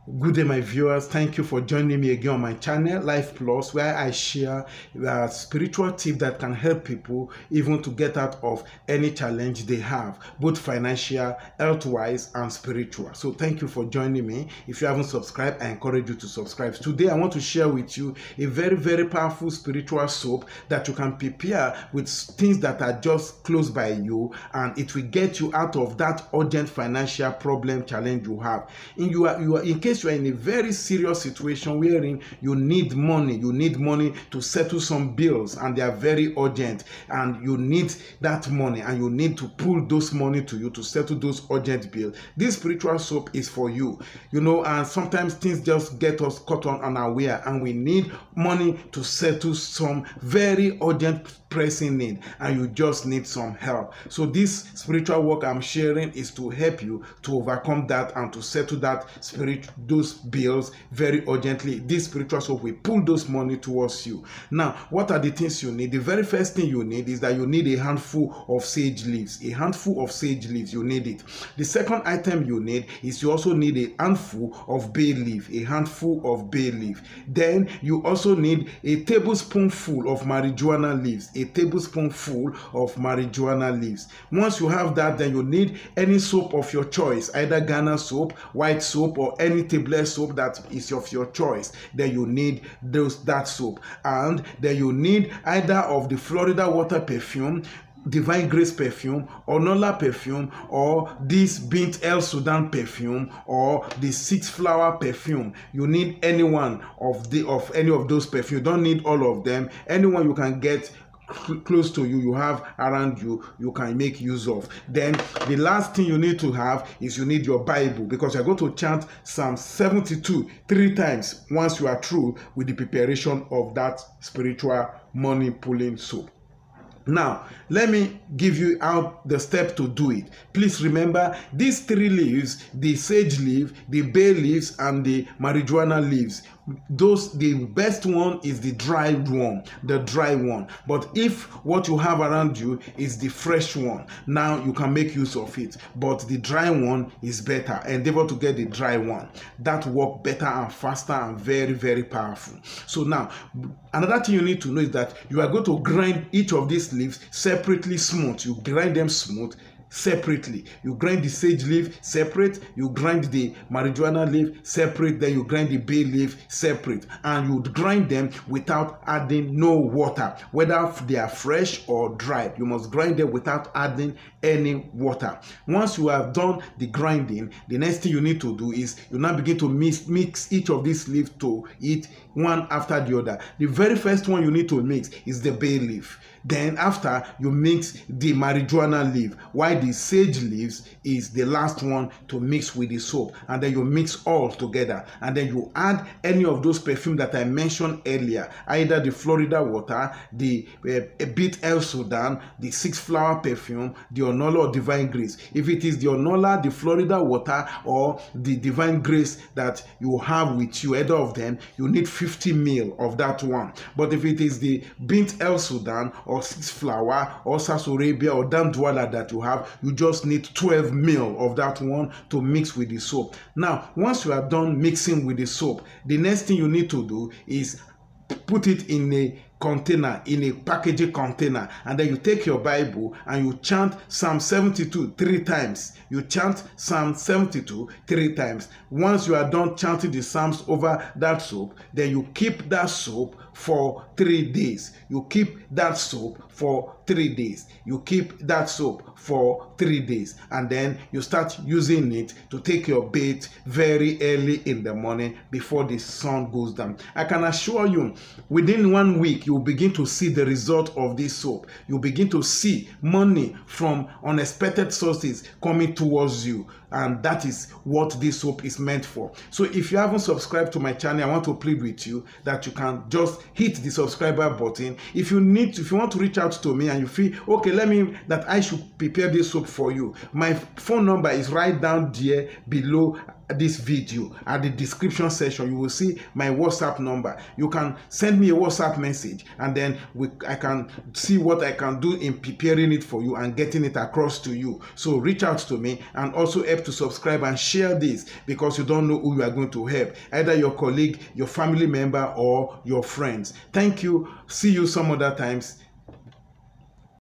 Good day, my viewers. Thank you for joining me again on my channel, Life Plus, where I share spiritual tips that can help people even to get out of any challenge they have, both financial, health-wise, and spiritual. So thank you for joining me. If you haven't subscribed, I encourage you to subscribe. Today, I want to share with you a very, very powerful spiritual soap that you can prepare with things that are just close by you, and it will get you out of that urgent financial problem challenge you have. In case you are in a very serious situation wherein you need money to settle some bills and they are very urgent, and you need that money and you need to pull those money to you to settle those urgent bills, this spiritual soap is for you. And sometimes things just get us caught on unaware, and we need money to settle some very urgent pressing need, and you just need some help. So this spiritual work I'm sharing is to help you to overcome that and to settle those bills very urgently. This spiritual soap will pull those money towards you. Now, what are the things you need? The very first thing you need is that you need a handful of sage leaves. A handful of sage leaves, you need it. The second item you need is you also need a handful of bay leaf. A handful of bay leaf. Then you also need a tablespoonful of marijuana leaves. A tablespoonful of marijuana leaves. Once you have that, then you need any soap of your choice, either Ghana soap, white soap, or any table soap that is of your choice. Then you need that soap, and then you need either of the Florida water perfume, Divine Grace perfume, or Nola perfume, or this Bint El Sudan perfume, or the 6 flower perfume. You need any one of any of those perfume. You don't need all of them. Anyone you can get close to you, you have around you, you can make use of. Then the last thing you need to have is you need your Bible, because you're going to chant Psalm 72 3 times once you are through with the preparation of that spiritual money pulling soap. Now, let me give you out the step to do it. Please remember these 3 leaves: the sage leaf, the bay leaves, and the marijuana leaves. The best one is the dry one, But if what you have around you is the fresh one, now you can make use of it. But the dry one is better. Endeavor to get the dry one. That works better and faster and very, very powerful. So now, another thing you need to know is that you are going to grind each of these leaves separately smooth. You grind them smooth separately. You grind the sage leaf separate, you grind the marijuana leaf separate, then you grind the bay leaf separate, and you grind them without adding no water, whether they are fresh or dried. You must grind them without adding any water. Once you have done the grinding, the next thing you need to do is you now begin to mix each of these leaves to eat one after the other. The very first one you need to mix is the bay leaf. Then after, you mix the marijuana leaf, while the sage leaves is the last one to mix with the soap. And then you mix all together, and then you add any of those perfume that I mentioned earlier, either the Florida water, the Bint El Sudan, the 6 flower perfume, the Onola or Divine Grace. If it is the Onola, the Florida water, or the Divine Grace that you have with you, either of them, you need 50 ml of that one. But if it is the Bint El Sudan, or 6 flower, or Saudi Arabia, or Dandwala that you have, you just need 12 ml of that one to mix with the soap. Now, once you are done mixing with the soap, the next thing you need to do is put it in a container, in a packaging container, and then you take your Bible and you chant Psalm 72 3 times. You chant Psalm 72 3 times. Once you are done chanting the Psalms over that soap, then you keep that soap for 3 days. You keep that soap for 3 days. You keep that soap for 3 days, and then you start using it to take your bath very early in the morning before the sun goes down. I can assure you, within 1 week, you will begin to see the result of this soap. You begin to see money from unexpected sources coming towards you, and that is what this soap is meant for. So if you haven't subscribed to my channel, I want to plead with you that you can just hit the subscriber button. If you want to reach out to me and you feel okay, that I should prepare this soap for you, my phone number is right down there below this video, at the description section, you will see my WhatsApp number. You can send me a WhatsApp message, and then I can see what I can do in preparing it for you and getting it across to you. So reach out to me, and also help to subscribe and share this, because you don't know who you are going to help, either your colleague, your family member, or your friends. Thank you. See you some other times.